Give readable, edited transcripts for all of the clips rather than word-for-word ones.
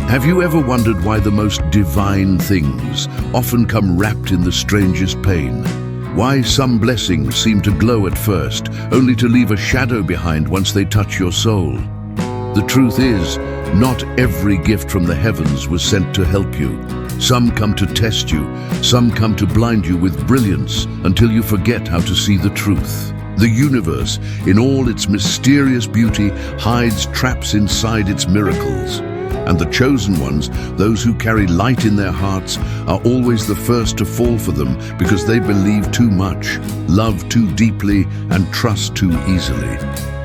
Have you ever wondered why the most divine things often come wrapped in the strangest pain? Why some blessings seem to glow at first, only to leave a shadow behind once they touch your soul? The truth is, not every gift from the heavens was sent to help you. Some come to test you, some come to blind you with brilliance until you forget how to see the truth. The universe, in all its mysterious beauty, hides traps inside its miracles. And the chosen ones, those who carry light in their hearts, are always the first to fall for them because they believe too much, love too deeply, and trust too easily.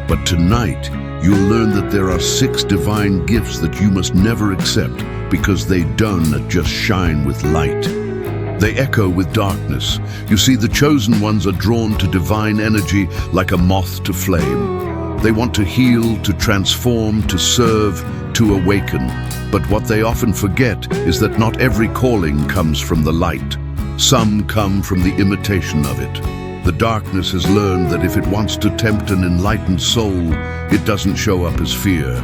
But tonight, you'll learn that there are 6 divine gifts that you must never accept because they don't just shine with light. They echo with darkness. You see, the chosen ones are drawn to divine energy like a moth to flame. They want to heal, to transform, to serve, to awaken. But what they often forget is that not every calling comes from the light. Some come from the imitation of it. The darkness has learned that if it wants to tempt an enlightened soul, it doesn't show up as fear.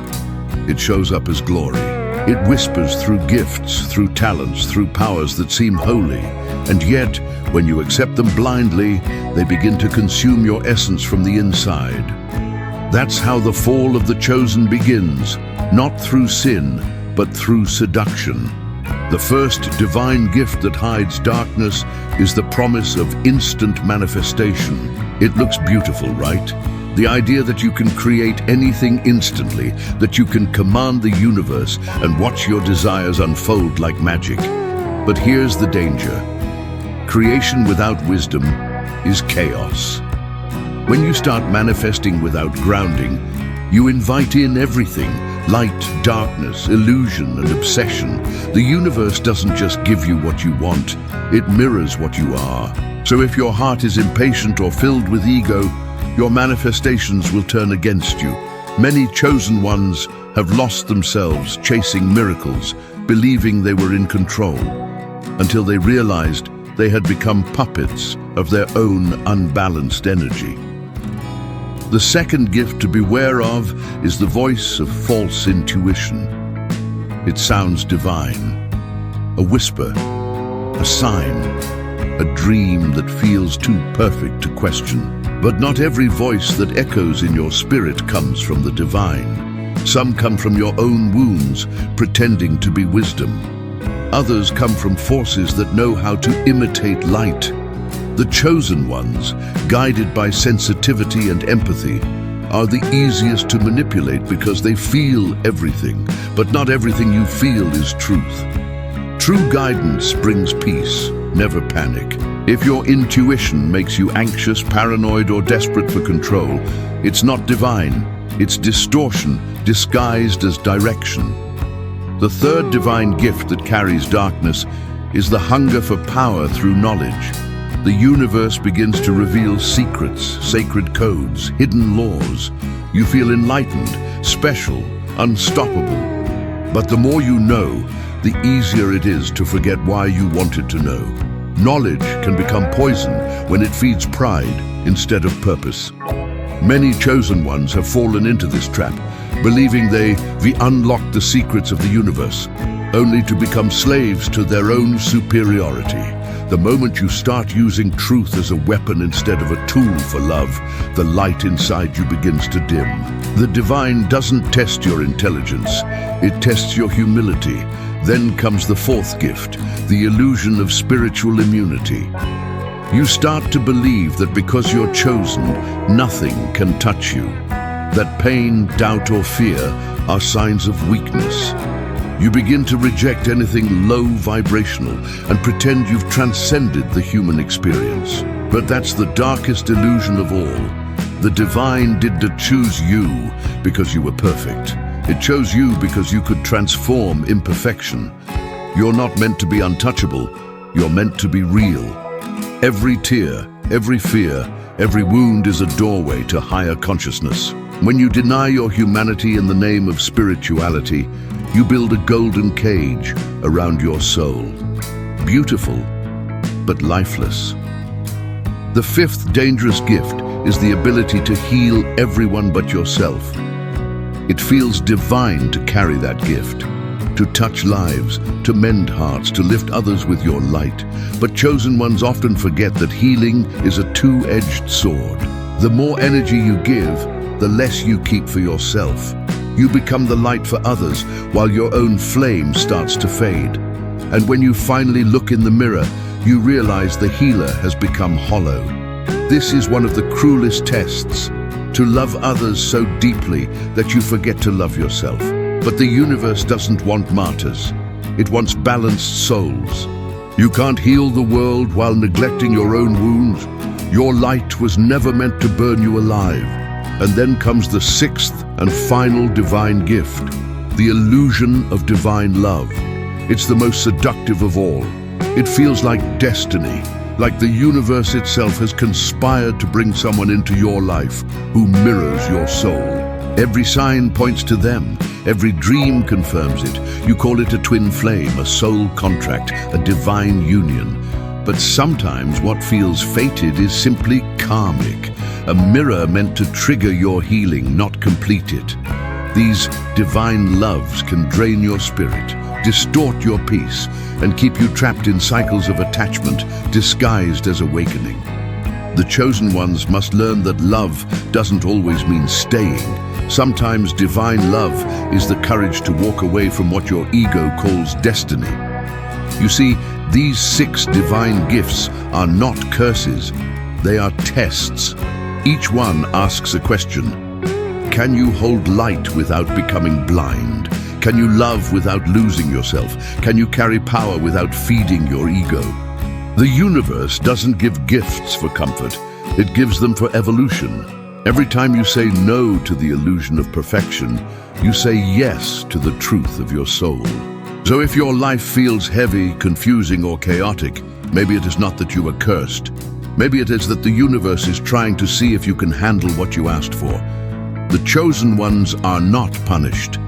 It shows up as glory. It whispers through gifts, through talents, through powers that seem holy. And yet, when you accept them blindly, they begin to consume your essence from the inside. That's how the fall of the chosen begins, not through sin, but through seduction. The first divine gift that hides darkness is the promise of instant manifestation. It looks beautiful, right? The idea that you can create anything instantly, that you can command the universe and watch your desires unfold like magic. But here's the danger. Creation without wisdom is chaos. When you start manifesting without grounding, you invite in everything: light, darkness, illusion, and obsession. The universe doesn't just give you what you want, it mirrors what you are. So if your heart is impatient or filled with ego, your manifestations will turn against you. Many chosen ones have lost themselves chasing miracles, believing they were in control, until they realized they had become puppets of their own unbalanced energy. The second gift to beware of is the voice of false intuition. It sounds divine, a whisper, a sign, a dream that feels too perfect to question. But not every voice that echoes in your spirit comes from the divine. Some come from your own wounds, pretending to be wisdom. Others come from forces that know how to imitate light. The chosen ones, guided by sensitivity and empathy, are the easiest to manipulate because they feel everything, but not everything you feel is truth. True guidance brings peace, never panic. If your intuition makes you anxious, paranoid, or desperate for control, it's not divine, it's distortion disguised as direction. The third divine gift that carries darkness is the hunger for power through knowledge. The universe begins to reveal secrets, sacred codes, hidden laws. You feel enlightened, special, unstoppable. But the more you know, the easier it is to forget why you wanted to know. Knowledge can become poison when it feeds pride instead of purpose. Many chosen ones have fallen into this trap, believing they've unlocked the secrets of the universe, only to become slaves to their own superiority. The moment you start using truth as a weapon instead of a tool for love, the light inside you begins to dim. The divine doesn't test your intelligence, it tests your humility. Then comes the fourth gift, the illusion of spiritual immunity. You start to believe that because you're chosen, nothing can touch you. That pain, doubt, or fear are signs of weakness. You begin to reject anything low vibrational and pretend you've transcended the human experience. But that's the darkest illusion of all. The divine didn't choose you because you were perfect. It chose you because you could transform imperfection. You're not meant to be untouchable, you're meant to be real. Every tear, every fear, every wound is a doorway to higher consciousness. When you deny your humanity in the name of spirituality, you build a golden cage around your soul. Beautiful, but lifeless. The fifth dangerous gift is the ability to heal everyone but yourself. It feels divine to carry that gift, to touch lives, to mend hearts, to lift others with your light. But chosen ones often forget that healing is a two-edged sword. The more energy you give, the less you keep for yourself. You become the light for others while your own flame starts to fade. And when you finally look in the mirror, you realize the healer has become hollow. This is one of the cruelest tests, to love others so deeply that you forget to love yourself. But the universe doesn't want martyrs. It wants balanced souls. You can't heal the world while neglecting your own wounds. Your light was never meant to burn you alive. And then comes the sixth and final divine gift, the illusion of divine love. It's the most seductive of all. It feels like destiny, like the universe itself has conspired to bring someone into your life who mirrors your soul. Every sign points to them. Every dream confirms it. You call it a twin flame, a soul contract, a divine union. But sometimes what feels fated is simply karmic, a mirror meant to trigger your healing, not complete it. These divine loves can drain your spirit, distort your peace, and keep you trapped in cycles of attachment disguised as awakening. The chosen ones must learn that love doesn't always mean staying. Sometimes divine love is the courage to walk away from what your ego calls destiny. You see, these 6 divine gifts are not curses, they are tests. Each one asks a question. Can you hold light without becoming blind? Can you love without losing yourself? Can you carry power without feeding your ego? The universe doesn't give gifts for comfort, it gives them for evolution. Every time you say no to the illusion of perfection, you say yes to the truth of your soul. So if your life feels heavy, confusing, or chaotic, maybe it is not that you are cursed. Maybe it is that the universe is trying to see if you can handle what you asked for. The chosen ones are not punished.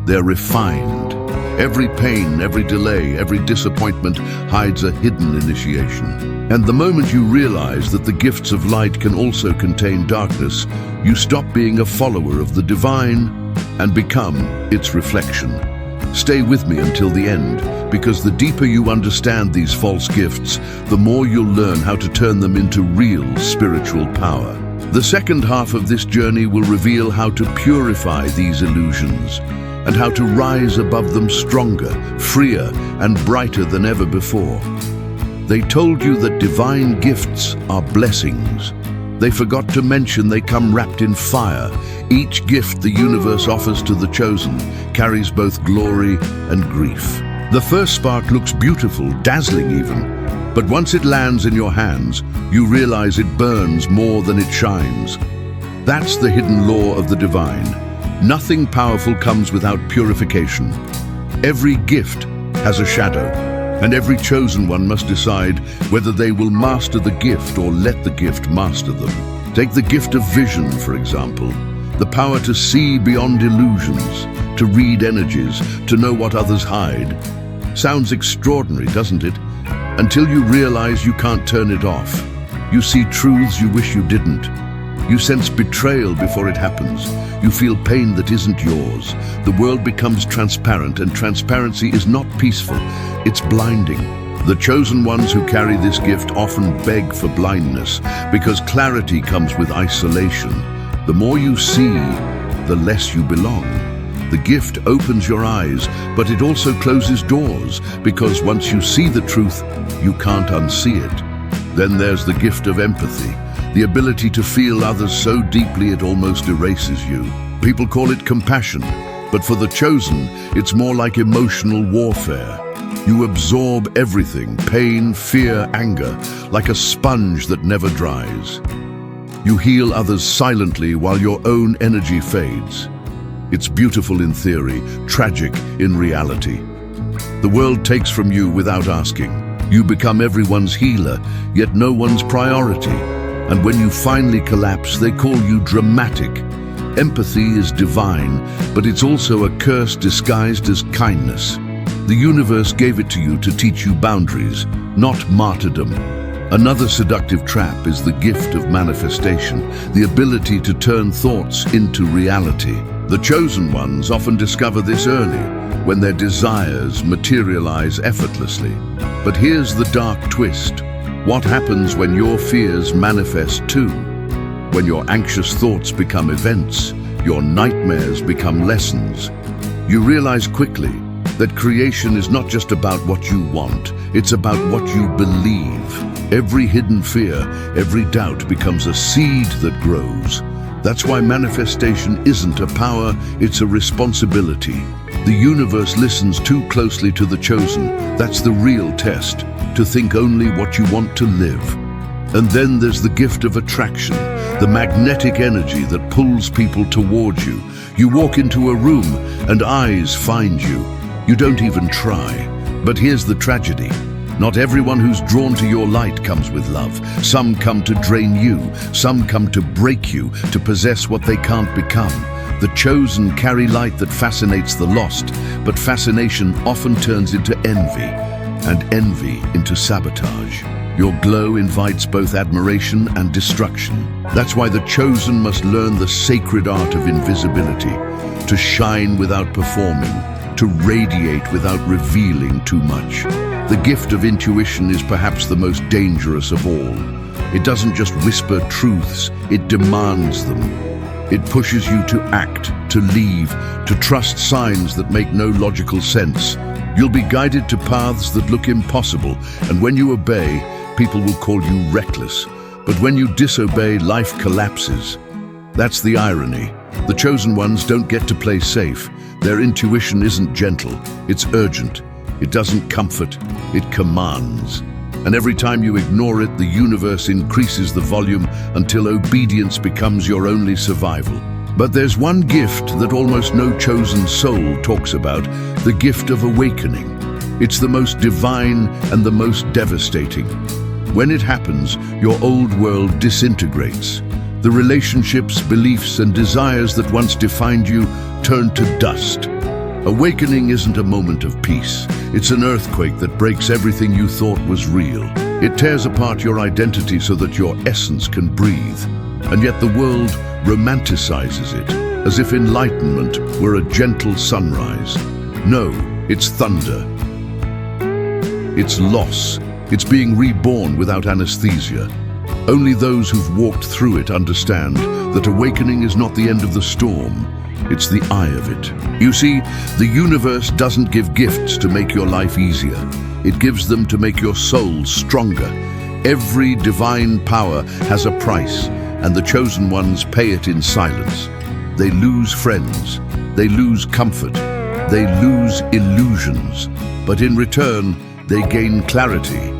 They're refined. Every pain, every delay, every disappointment hides a hidden initiation. And the moment you realize that the gifts of light can also contain darkness, you stop being a follower of the divine and become its reflection. Stay with me until the end, because the deeper you understand these false gifts, the more you'll learn how to turn them into real spiritual power. The second half of this journey will reveal how to purify these illusions and how to rise above them stronger, freer, and brighter than ever before. They told you that divine gifts are blessings. They forgot to mention they come wrapped in fire. Each gift the universe offers to the chosen carries both glory and grief. The first spark looks beautiful, dazzling even, but once it lands in your hands, you realize it burns more than it shines. That's the hidden law of the divine. Nothing powerful comes without purification. Every gift has a shadow, and every chosen one must decide whether they will master the gift or let the gift master them. Take the gift of vision, for example. The power to see beyond illusions, to read energies, to know what others hide. Sounds extraordinary, doesn't it? Until you realize you can't turn it off. You see truths you wish you didn't. You sense betrayal before it happens. You feel pain that isn't yours. The world becomes transparent, and transparency is not peaceful, it's blinding. The chosen ones who carry this gift often beg for blindness, because clarity comes with isolation. The more you see, the less you belong. The gift opens your eyes, but it also closes doors, because once you see the truth, you can't unsee it. Then there's the gift of empathy, the ability to feel others so deeply it almost erases you. People call it compassion, but for the chosen, it's more like emotional warfare. You absorb everything, pain, fear, anger, like a sponge that never dries. You heal others silently while your own energy fades. It's beautiful in theory, tragic in reality. The world takes from you without asking. You become everyone's healer, yet no one's priority. And when you finally collapse, they call you dramatic. Empathy is divine, but it's also a curse disguised as kindness. The universe gave it to you to teach you boundaries, not martyrdom. Another seductive trap is the gift of manifestation, the ability to turn thoughts into reality. The chosen ones often discover this early, when their desires materialize effortlessly. But here's the dark twist. What happens when your fears manifest too? When your anxious thoughts become events, your nightmares become lessons. You realize quickly that creation is not just about what you want, it's about what you believe. Every hidden fear, every doubt becomes a seed that grows. That's why manifestation isn't a power, it's a responsibility. The universe listens too closely to the chosen. That's the real test, to think only what you want to live. And then there's the gift of attraction, the magnetic energy that pulls people towards you. You walk into a room and eyes find you. You don't even try. But here's the tragedy. Not everyone who's drawn to your light comes with love. Some come to drain you. Some come to break you, to possess what they can't become. The chosen carry light that fascinates the lost, but fascination often turns into envy, and envy into sabotage. Your glow invites both admiration and destruction. That's why the chosen must learn the sacred art of invisibility, to shine without performing, to radiate without revealing too much. The gift of intuition is perhaps the most dangerous of all. It doesn't just whisper truths, it demands them. It pushes you to act, to leave, to trust signs that make no logical sense. You'll be guided to paths that look impossible, and when you obey, people will call you reckless. But when you disobey, life collapses. That's the irony. The chosen ones don't get to play safe. Their intuition isn't gentle, it's urgent. It doesn't comfort, it commands. And every time you ignore it, the universe increases the volume until obedience becomes your only survival. But there's one gift that almost no chosen soul talks about, the gift of awakening. It's the most divine and the most devastating. When it happens, your old world disintegrates. The relationships, beliefs, and desires that once defined you turn to dust. Awakening isn't a moment of peace. It's an earthquake that breaks everything you thought was real. It tears apart your identity so that your essence can breathe. And yet the world romanticizes it, as if enlightenment were a gentle sunrise. No, it's thunder. It's loss. It's being reborn without anesthesia. Only those who've walked through it understand that awakening is not the end of the storm. It's the eye of it. You see, the universe doesn't give gifts to make your life easier. It gives them to make your soul stronger. Every divine power has a price, and the chosen ones pay it in silence. They lose friends, they lose comfort, they lose illusions, but in return, they gain clarity,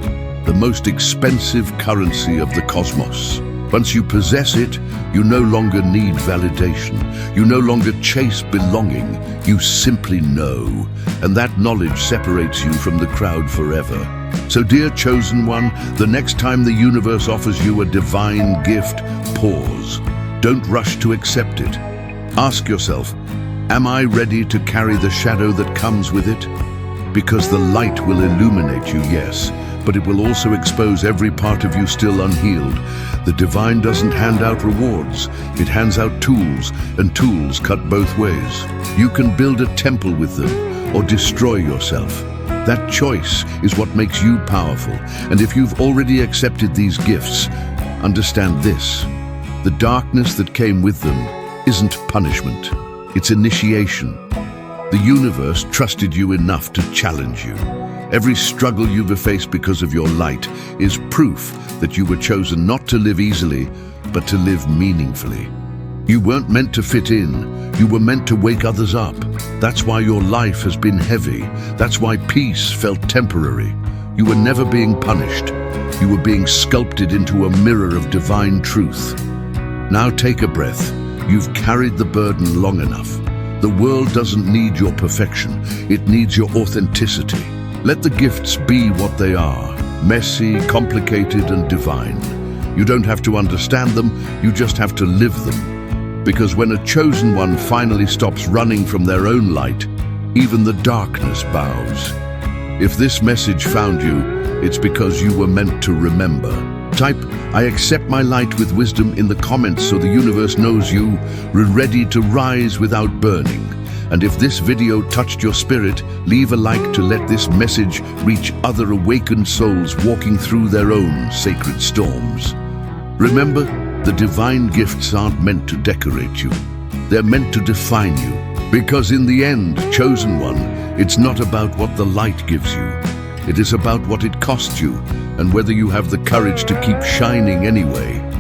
the most expensive currency of the cosmos. Once you possess it, you no longer need validation. You no longer chase belonging. You simply know. And that knowledge separates you from the crowd forever. So dear chosen one, the next time the universe offers you a divine gift, pause. Don't rush to accept it. Ask yourself, am I ready to carry the shadow that comes with it? Because the light will illuminate you, yes, but it will also expose every part of you still unhealed. The divine doesn't hand out rewards, it hands out tools, and tools cut both ways. You can build a temple with them, or destroy yourself. That choice is what makes you powerful, and if you've already accepted these gifts, understand this. The darkness that came with them isn't punishment, it's initiation. The universe trusted you enough to challenge you. Every struggle you've faced because of your light is proof that you were chosen not to live easily, but to live meaningfully. You weren't meant to fit in, you were meant to wake others up. That's why your life has been heavy. That's why peace felt temporary. You were never being punished. You were being sculpted into a mirror of divine truth. Now take a breath. You've carried the burden long enough. The world doesn't need your perfection, it needs your authenticity. Let the gifts be what they are, messy, complicated, and divine. You don't have to understand them, you just have to live them. Because when a chosen one finally stops running from their own light, even the darkness bows. If this message found you, it's because you were meant to remember. Type, "I accept my light with wisdom" in the comments so the universe knows you are ready to rise without burning. And if this video touched your spirit, leave a like to let this message reach other awakened souls walking through their own sacred storms. Remember, the divine gifts aren't meant to decorate you. They're meant to define you. Because in the end, chosen one, it's not about what the light gives you. It is about what it costs you and whether you have the courage to keep shining anyway.